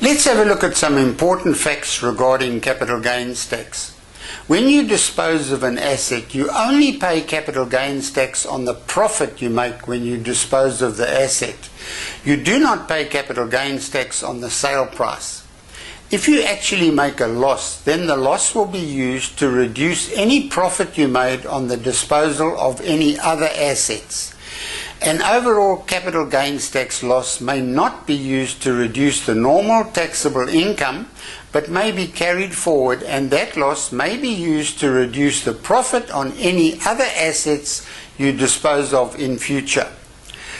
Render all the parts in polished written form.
Let's have a look at some important facts regarding capital gains tax. When you dispose of an asset, you only pay capital gains tax on the profit you make when you dispose of the asset. You do not pay capital gains tax on the sale price. If you actually make a loss, then the loss will be used to reduce any profit you made on the disposal of any other assets. An overall capital gains tax loss may not be used to reduce the normal taxable income, but may be carried forward, and that loss may be used to reduce the profit on any other assets you dispose of in future.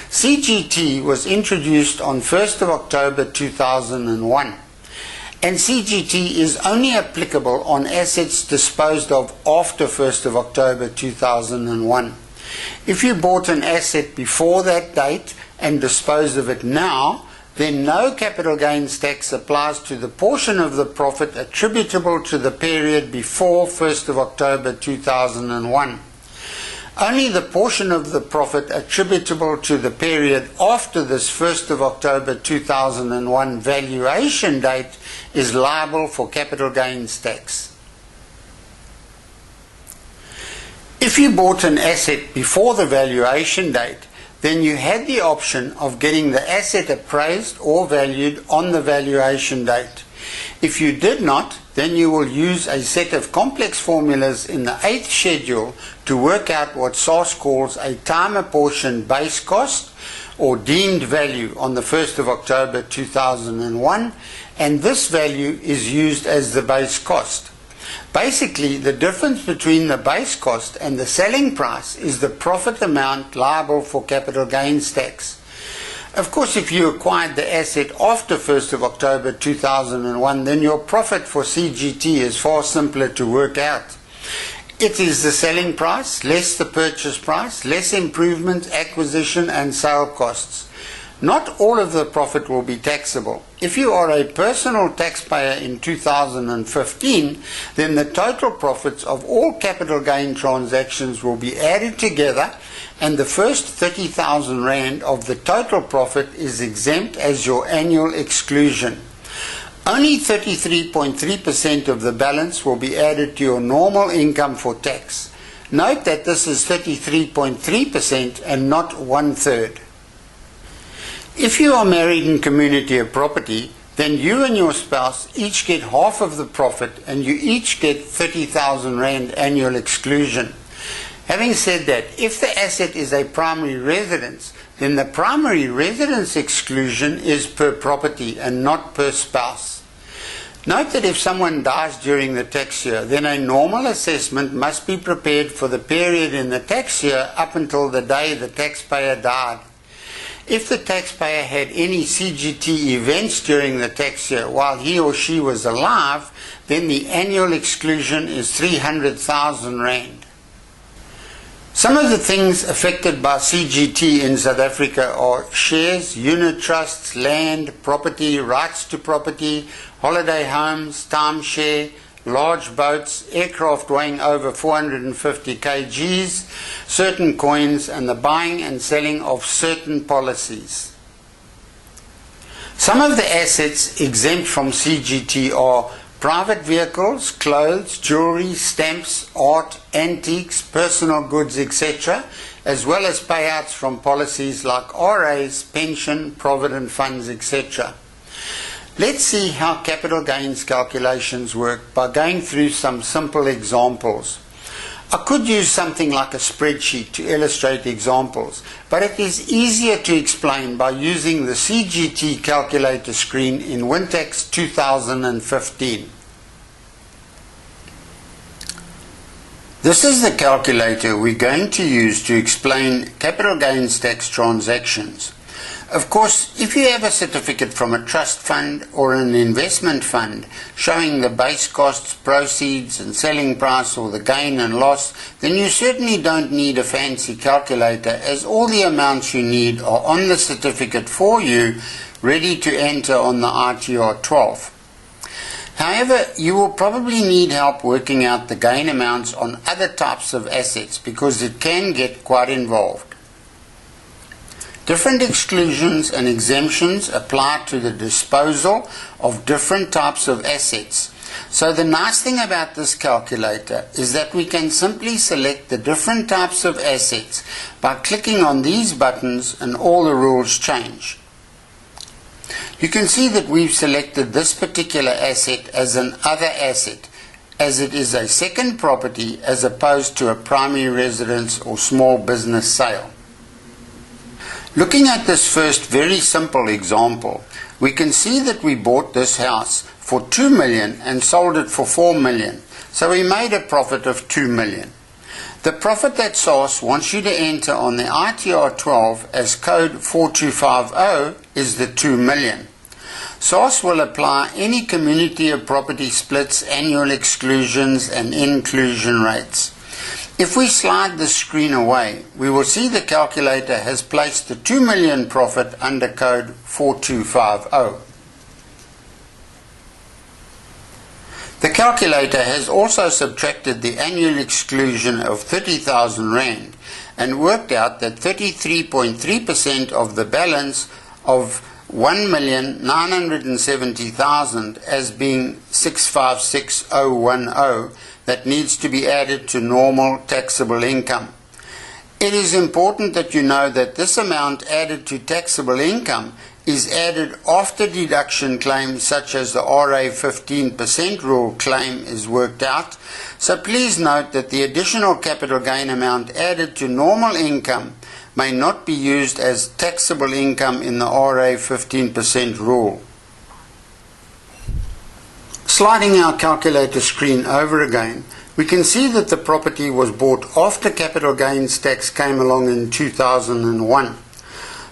CGT was introduced on 1st of October 2001, and CGT is only applicable on assets disposed of after 1st of October 2001. If you bought an asset before that date and dispose of it now, then no capital gains tax applies to the portion of the profit attributable to the period before 1st of October 2001. Only the portion of the profit attributable to the period after this 1st of October 2001 valuation date is liable for capital gains tax. If you bought an asset before the valuation date, then you had the option of getting the asset appraised or valued on the valuation date. If you did not, then you will use a set of complex formulas in the 8th schedule to work out what SARS calls a time-apportioned base cost or deemed value on the 1st of October 2001, and this value is used as the base cost. Basically, the difference between the base cost and the selling price is the profit amount liable for capital gains tax. Of course, if you acquired the asset after 1st of October 2001, then your profit for CGT is far simpler to work out. It is the selling price, less the purchase price, less improvement, acquisition and sale costs. Not all of the profit will be taxable. If you are a personal taxpayer in 2015, then the total profits of all capital gain transactions will be added together, and the first 30,000 Rand of the total profit is exempt as your annual exclusion. Only 33.3% of the balance will be added to your normal income for tax. Note that this is 33.3% and not 1/3. If you are married in community of property, then you and your spouse each get half of the profit and you each get 30,000 Rand annual exclusion. Having said that, if the asset is a primary residence, then the primary residence exclusion is per property and not per spouse. Note that if someone dies during the tax year, then a normal assessment must be prepared for the period in the tax year up until the day the taxpayer died. If the taxpayer had any CGT events during the tax year while he or she was alive, then the annual exclusion is 300,000 Rand. Some of the things affected by CGT in South Africa are shares, unit trusts, land, property, rights to property, holiday homes, timeshare, large boats, aircraft weighing over 450 kgs, certain coins, and the buying and selling of certain policies. Some of the assets exempt from CGT are private vehicles, clothes, jewelry, stamps, art, antiques, personal goods, etc., as well as payouts from policies like RAs, pension, provident funds, etc. Let's see how capital gains calculations work by going through some simple examples. I could use something like a spreadsheet to illustrate examples, but it is easier to explain by using the CGT calculator screen in Wintax 2015. This is the calculator we're going to use to explain capital gains tax transactions. Of course, if you have a certificate from a trust fund or an investment fund showing the base costs, proceeds and selling price or the gain and loss, then you certainly don't need a fancy calculator, as all the amounts you need are on the certificate for you, ready to enter on the ITR 12. However, you will probably need help working out the gain amounts on other types of assets because it can get quite involved. Different exclusions and exemptions apply to the disposal of different types of assets. So the nice thing about this calculator is that we can simply select the different types of assets by clicking on these buttons, and all the rules change. You can see that we've selected this particular asset as an other asset, as it is a second property as opposed to a primary residence or small business sale. Looking at this first very simple example, we can see that we bought this house for 2 million and sold it for 4 million. So we made a profit of 2 million. The profit that SARS wants you to enter on the ITR 12 as code 4250 is the 2 million. SARS will apply any community of property splits, annual exclusions and inclusion rates. If we slide the screen away, we will see the calculator has placed the 2 million profit under code 4250. The calculator has also subtracted the annual exclusion of 30,000 Rand and worked out that 33.3% of the balance of 1,970,000 as being 656,010 that needs to be added to normal taxable income. It is important that you know that this amount added to taxable income is added after deduction claims such as the RA 15% rule claim is worked out. So please note that the additional capital gain amount added to normal income may not be used as taxable income in the RA 15% rule. Sliding our calculator screen over again, we can see that the property was bought after capital gains tax came along in 2001.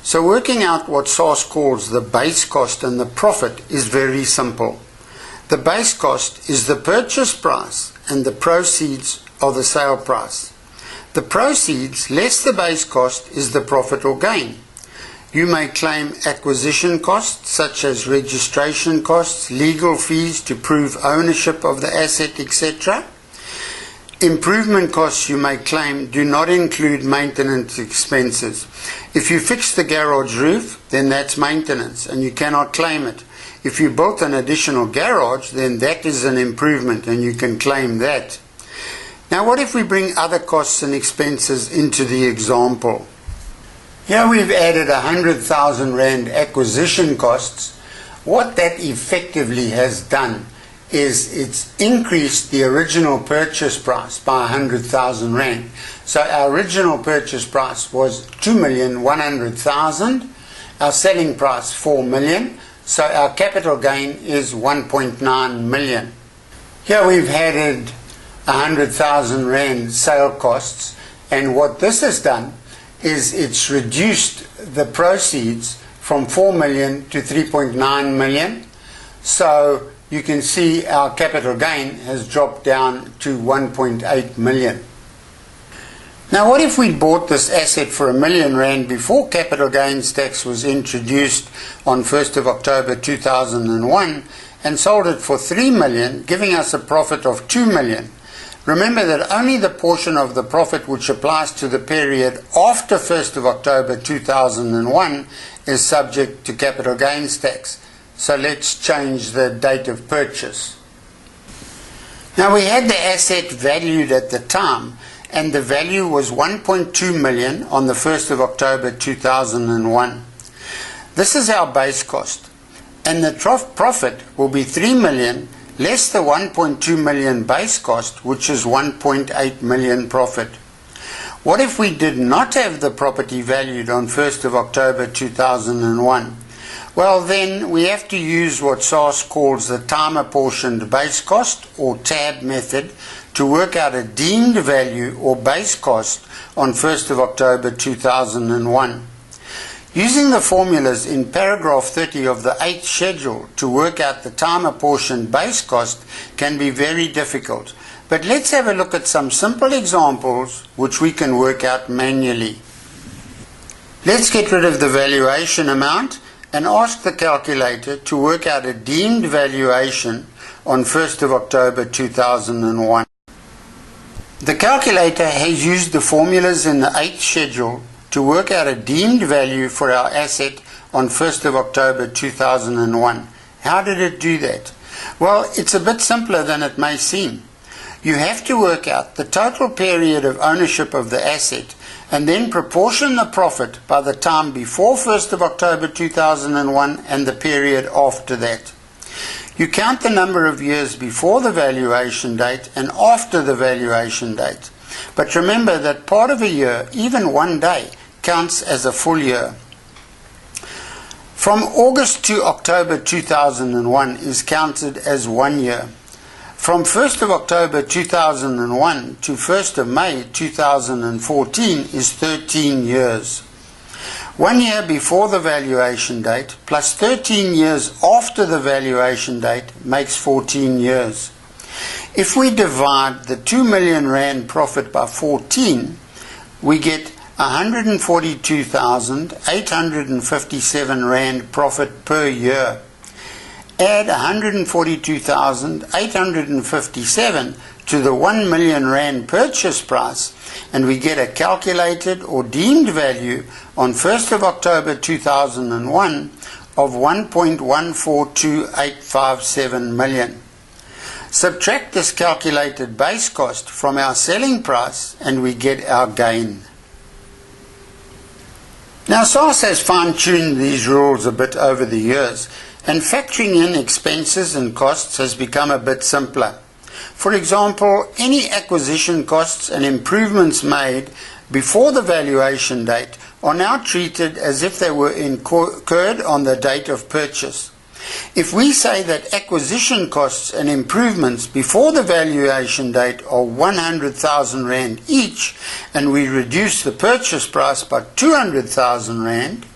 So working out what SARS calls the base cost and the profit is very simple. The base cost is the purchase price and the proceeds are the sale price. The proceeds less the base cost is the profit or gain. You may claim acquisition costs such as registration costs, legal fees to prove ownership of the asset, etc. Improvement costs you may claim do not include maintenance expenses. If you fix the garage roof, then that's maintenance and you cannot claim it. If you built an additional garage, then that is an improvement and you can claim that. Now what if we bring other costs and expenses into the example? Here we've added 100,000 Rand acquisition costs. What that effectively has done is it's increased the original purchase price by 100,000 Rand. So our original purchase price was 2,100,000. Our selling price 4 million. So our capital gain is 1.9 million. Here we've added 100,000 Rand sale costs, and what this has done is it's reduced the proceeds from 4 million to 3.9 million. So you can see our capital gain has dropped down to 1.8 million. Now what if we bought this asset for 1 million Rand before capital gains tax was introduced on 1st of October 2001 and sold it for 3 million, giving us a profit of 2 million? Remember that only the portion of the profit which applies to the period after 1st of October 2001 is subject to capital gains tax. So let's change the date of purchase. Now we had the asset valued at the time, and the value was 1.2 million on the 1st of October 2001. This is our base cost, and the profit will be 3 million less the 1.2 million base cost, which is 1.8 million profit. What if we did not have the property valued on 1st of October 2001? Well, then we have to use what SARS calls the time apportioned base cost or TAB method to work out a deemed value or base cost on 1st of October 2001. Using the formulas in paragraph 30 of the 8th schedule to work out the time apportioned base cost can be very difficult. But let's have a look at some simple examples which we can work out manually. Let's get rid of the valuation amount and ask the calculator to work out a deemed valuation on 1st of October 2001. The calculator has used the formulas in the 8th schedule to work out a deemed value for our asset on 1st of October 2001. How did it do that? Well, it's a bit simpler than it may seem. You have to work out the total period of ownership of the asset and then proportion the profit by the time before 1st of October 2001 and the period after that. You count the number of years before the valuation date and after the valuation date. But remember that part of a year, even one day, counts as a full year. From August to October 2001 is counted as 1 year. From 1st of October 2001 to 1st of May 2014 is 13 years. 1 year before the valuation date plus 13 years after the valuation date makes 14 years. If we divide the 2 million rand profit by 14, we get 142,857 rand profit per year. Add 142,857 to the 1 million rand purchase price and we get a calculated or deemed value on 1st of October 2001 of 1.142857 million. Subtract this calculated base cost from our selling price and we get our gain. Now SARS has fine-tuned these rules a bit over the years, and factoring in expenses and costs has become a bit simpler. For example, any acquisition costs and improvements made before the valuation date are now treated as if they were incurred on the date of purchase. If we say that acquisition costs and improvements before the valuation date are 100,000 Rand each, and we reduce the purchase price by 200,000 Rand,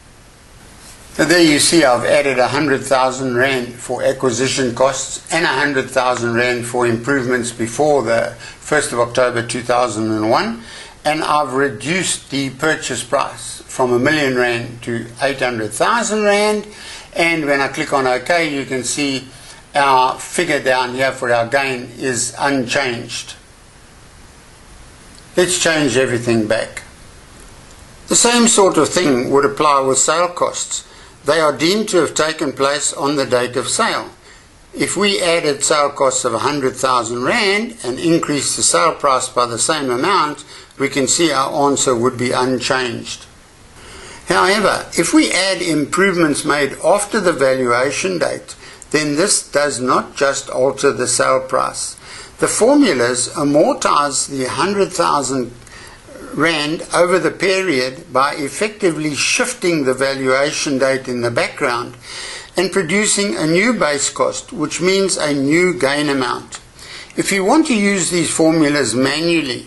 there you see I've added 100,000 Rand for acquisition costs and 100,000 Rand for improvements before the 1st of October 2001, and I've reduced the purchase price from 1 million Rand to 800,000 Rand. And when I click on OK, you can see our figure down here for our gain is unchanged. Let's change everything back. The same sort of thing would apply with sale costs. They are deemed to have taken place on the date of sale. If we added sale costs of 100,000 Rand and increased the sale price by the same amount, we can see our answer would be unchanged. However, if we add improvements made after the valuation date, then this does not just alter the sale price. The formulas amortize the 100,000 Rand over the period by effectively shifting the valuation date in the background and producing a new base cost, which means a new gain amount. If you want to use these formulas manually,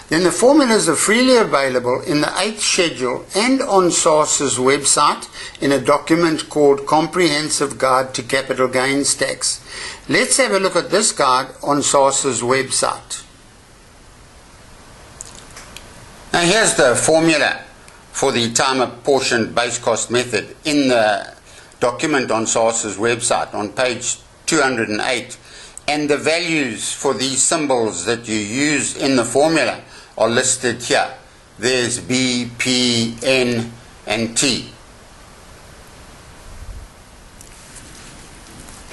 then the formulas are freely available in the 8th schedule and on SARS's website in a document called Comprehensive Guide to Capital Gains Tax. Let's have a look at this guide on SARS's website. Now here's the formula for the time apportioned base cost method in the document on SARS's website on page 208, and the values for these symbols that you use in the formula are listed here. There's B, P, N and T.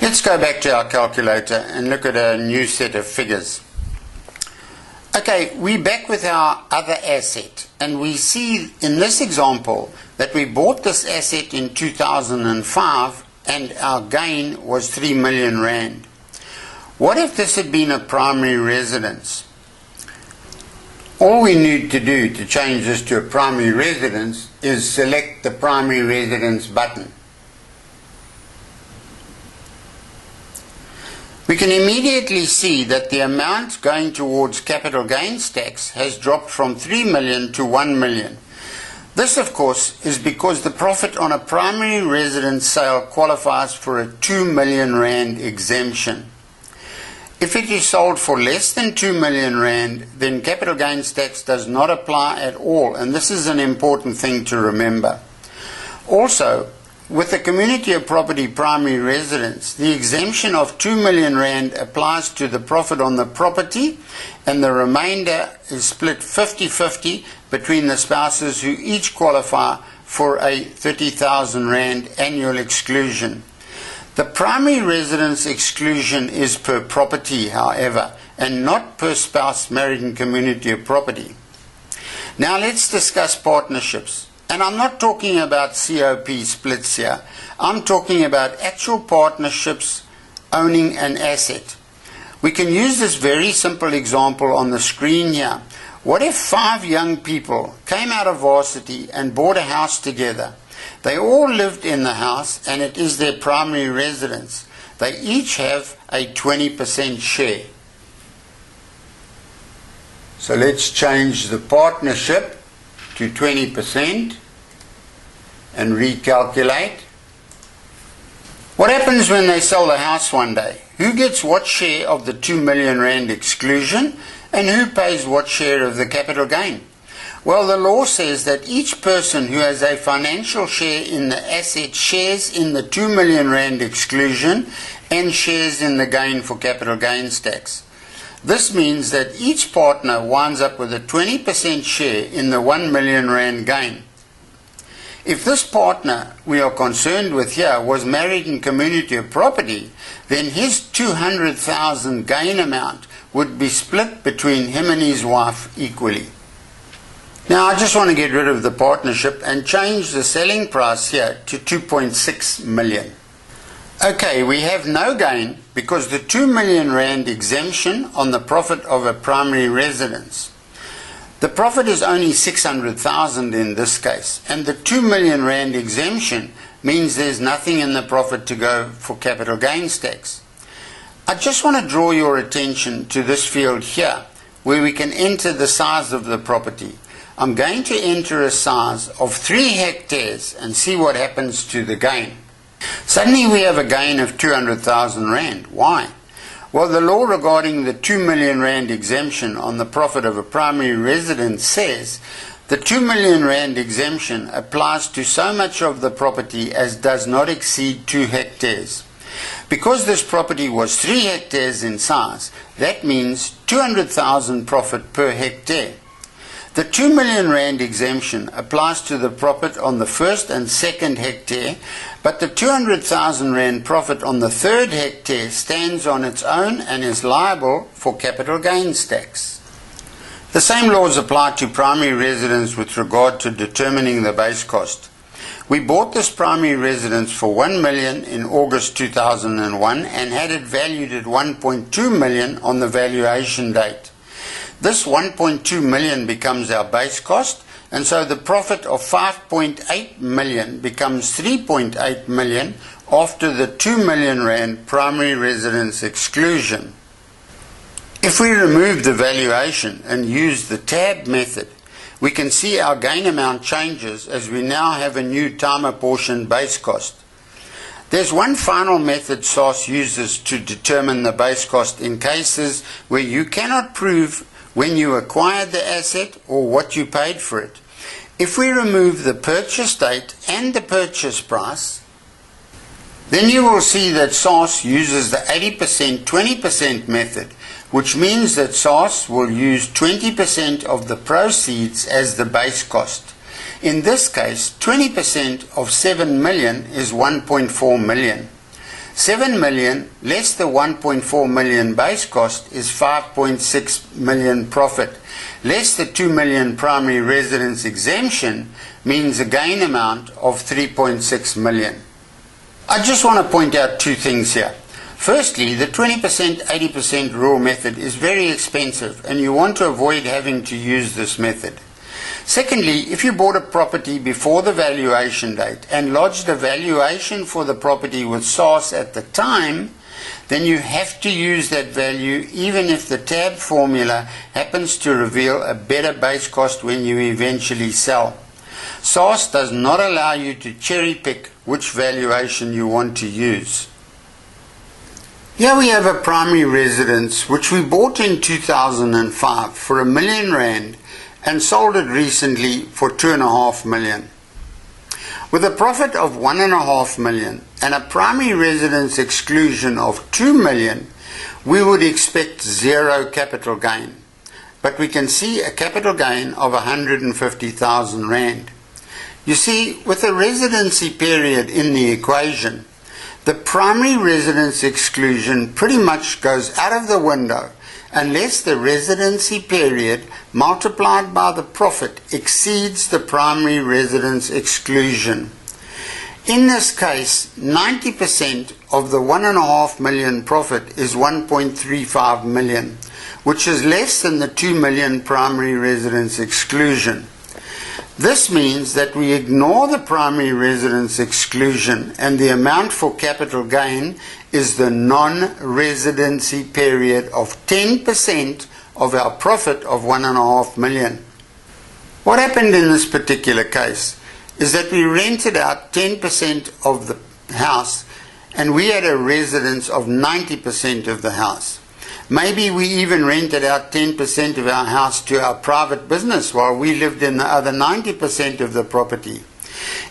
Let's go back to our calculator and look at a new set of figures. Okay, we're back with our other asset, and we see in this example that we bought this asset in 2005 and our gain was 3 million Rand. What if this had been a primary residence? All we need to do to change this to a primary residence is select the primary residence button. We can immediately see that the amount going towards capital gains tax has dropped from 3 million to 1 million. This, of course, is because the profit on a primary residence sale qualifies for a 2 million Rand exemption. If it is sold for less than 2 million Rand, then capital gains tax does not apply at all, and this is an important thing to remember. Also, with the community of property primary residence, the exemption of 2 million rand applies to the profit on the property, and the remainder is split 50-50 between the spouses who each qualify for a 30,000 rand annual exclusion. The primary residence exclusion is per property, however, and not per spouse married in community of property. Now let's discuss partnerships. And I'm not talking about COP splits here. I'm talking about actual partnerships owning an asset. We can use this very simple example on the screen here. What if 5 young people came out of varsity and bought a house together? They all lived in the house and it is their primary residence. They each have a 20% share. So let's change the partnership to 20% and recalculate. What happens when they sell the house one day? Who gets what share of the 2 million rand exclusion, and who pays what share of the capital gain? Well, the law says that each person who has a financial share in the asset shares in the 2 million rand exclusion and shares in the gain for capital gains tax. This means that each partner winds up with a 20% share in the 1 million rand gain. If this partner we are concerned with here was married in community of property, then his 200,000 gain amount would be split between him and his wife equally. Now I just want to get rid of the partnership and change the selling price here to 2.6 million. Okay, we have no gain because the 2 million rand exemption on the profit of a primary residence. The profit is only 600,000 in this case, and the 2 million rand exemption means there's nothing in the profit to go for capital gains tax. I just want to draw your attention to this field here where we can enter the size of the property. I'm going to enter a size of 3 hectares and see what happens to the gain. Suddenly we have a gain of 200,000 rand. Why? Well, the law regarding the 2 million rand exemption on the profit of a primary residence says the 2 million rand exemption applies to so much of the property as does not exceed 2 hectares. Because this property was 3 hectares in size, that means 200,000 profit per hectare. The 2 million rand exemption applies to the profit on the first and second hectare, but the 200,000 rand profit on the third hectare stands on its own and is liable for capital gains tax. The same laws apply to primary residence with regard to determining the base cost. We bought this primary residence for 1 million in August 2001 and had it valued at 1.2 million on the valuation date. This 1.2 million becomes our base cost, and so the profit of 5.8 million becomes 3.8 million after the 2 million rand primary residence exclusion. If we remove the valuation and use the tab method, we can see our gain amount changes as we now have a new time apportioned base cost. There's one final method SARS uses to determine the base cost in cases where you cannot prove when you acquired the asset or what you paid for it. If we remove the purchase date and the purchase price, then you will see that SARS uses the 80% 20% method, which means that SARS will use 20% of the proceeds as the base cost. In this case, 20% of 7 million is 1.4 million. 7 million less the 1.4 million base cost is 5.6 million profit. Less the 2 million primary residence exemption means a gain amount of 3.6 million. I just want to point out 2 things here. Firstly, the 20% 80% rule method is very expensive and you want to avoid having to use this method. Secondly, if you bought a property before the valuation date and lodged a valuation for the property with SARS at the time, then you have to use that value even if the tab formula happens to reveal a better base cost when you eventually sell. SARS does not allow you to cherry pick which valuation you want to use. Here we have a primary residence which we bought in 2005 for R1 million and sold it recently for 2.5 million. With a profit of 1.5 million and a primary residence exclusion of 2 million, we would expect zero capital gain. But we can see a capital gain of 150,000 Rand. You see, with a residency period in the equation, the primary residence exclusion pretty much goes out of the window unless the residency period multiplied by the profit exceeds the primary residence exclusion. In this case, 90% of the 1.5 million profit is 1.35 million, which is less than the 2 million primary residence exclusion. This means that we ignore the primary residence exclusion and the amount for capital gain is the non-residency period of 10% of our profit of 1.5 million. What happened in this particular case is that we rented out 10% of the house and we had a residence of 90% of the house. Maybe we even rented out 10% of our house to our private business while we lived in the other 90% of the property.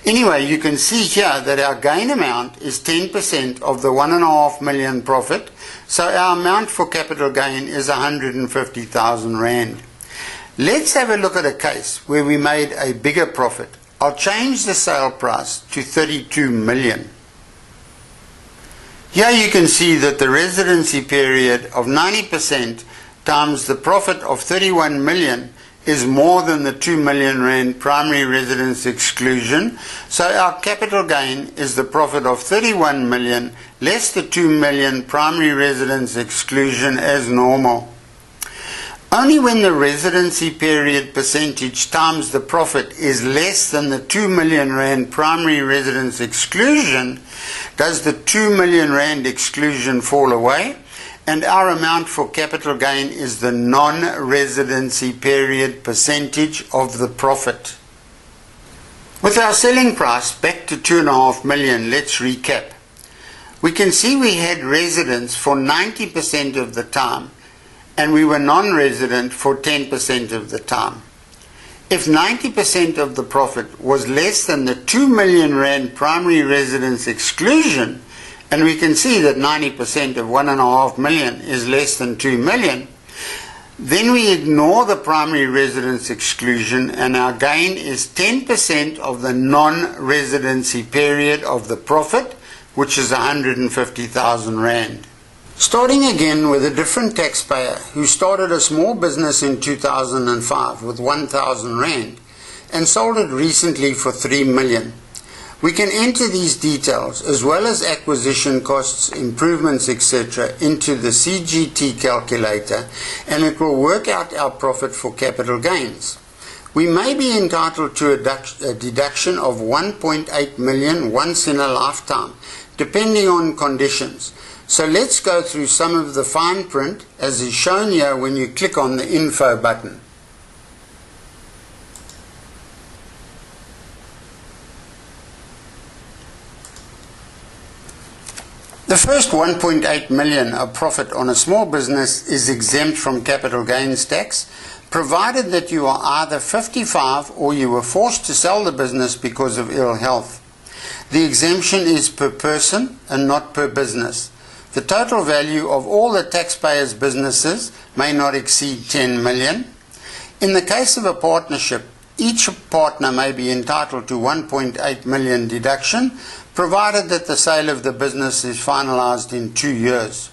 Anyway, you can see here that our gain amount is 10% of the 1.5 million profit, so our amount for capital gain is 150,000 Rand. Let's have a look at a case where we made a bigger profit. I'll change the sale price to 32 million. Here you can see that the residency period of 90% times the profit of 31 million is more than the 2 million Rand primary residence exclusion, so our capital gain is the profit of 31 million less the 2 million primary residence exclusion as normal. Only when the residency period percentage times the profit is less than the 2 million Rand primary residence exclusion does the 2 million Rand exclusion fall away, and our amount for capital gain is the non-residency period percentage of the profit. With our selling price back to 2.5 million, let's recap. We can see we had residence for 90% of the time and we were non-resident for 10% of the time. If 90% of the profit was less than the 2 million Rand primary residence exclusion, and we can see that 90% of 1.5 million is less than 2 million, then we ignore the primary residence exclusion and our gain is 10% of the non-residency period of the profit, which is 150,000 Rand. Starting again with a different taxpayer who started a small business in 2005 with 1,000 Rand and sold it recently for 3 million. We can enter these details as well as acquisition costs, improvements, etc. into the CGT calculator and it will work out our profit for capital gains. We may be entitled to a deduction of 1.8 million once in a lifetime, depending on conditions. So let's go through some of the fine print as is shown here when you click on the info button. The first 1.8 million of profit on a small business is exempt from capital gains tax, provided that you are either 55 or you were forced to sell the business because of ill health. The exemption is per person and not per business. The total value of all the taxpayers' businesses may not exceed 10 million. In the case of a partnership, each partner may be entitled to 1.8 million deduction, provided that the sale of the business is finalized in 2 years.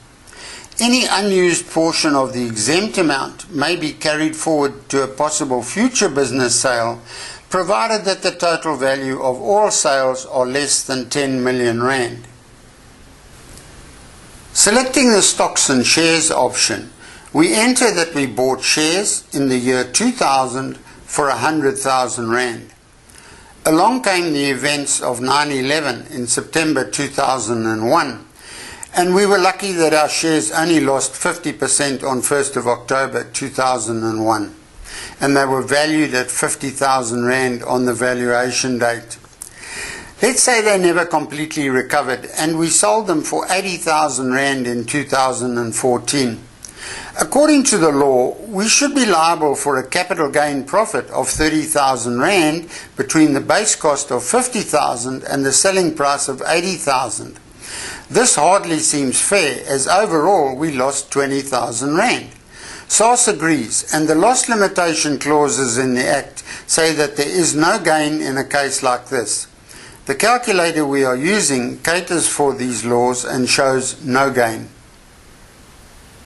Any unused portion of the exempt amount may be carried forward to a possible future business sale, provided that the total value of all sales are less than 10 million Rand. Selecting the stocks and shares option, we enter that we bought shares in the year 2000 for 100,000 Rand. Along came the events of 9/11 in September 2001, and we were lucky that our shares only lost 50% on 1st of October 2001, and they were valued at 50,000 Rand on the valuation date. Let's say they never completely recovered and we sold them for 80,000 Rand in 2014. According to the law, we should be liable for a capital gain profit of 30,000 Rand between the base cost of 50,000 and the selling price of 80,000. This hardly seems fair, as overall we lost 20,000 Rand. SARS agrees, and the loss limitation clauses in the Act say that there is no gain in a case like this. The calculator we are using caters for these laws and shows no gain.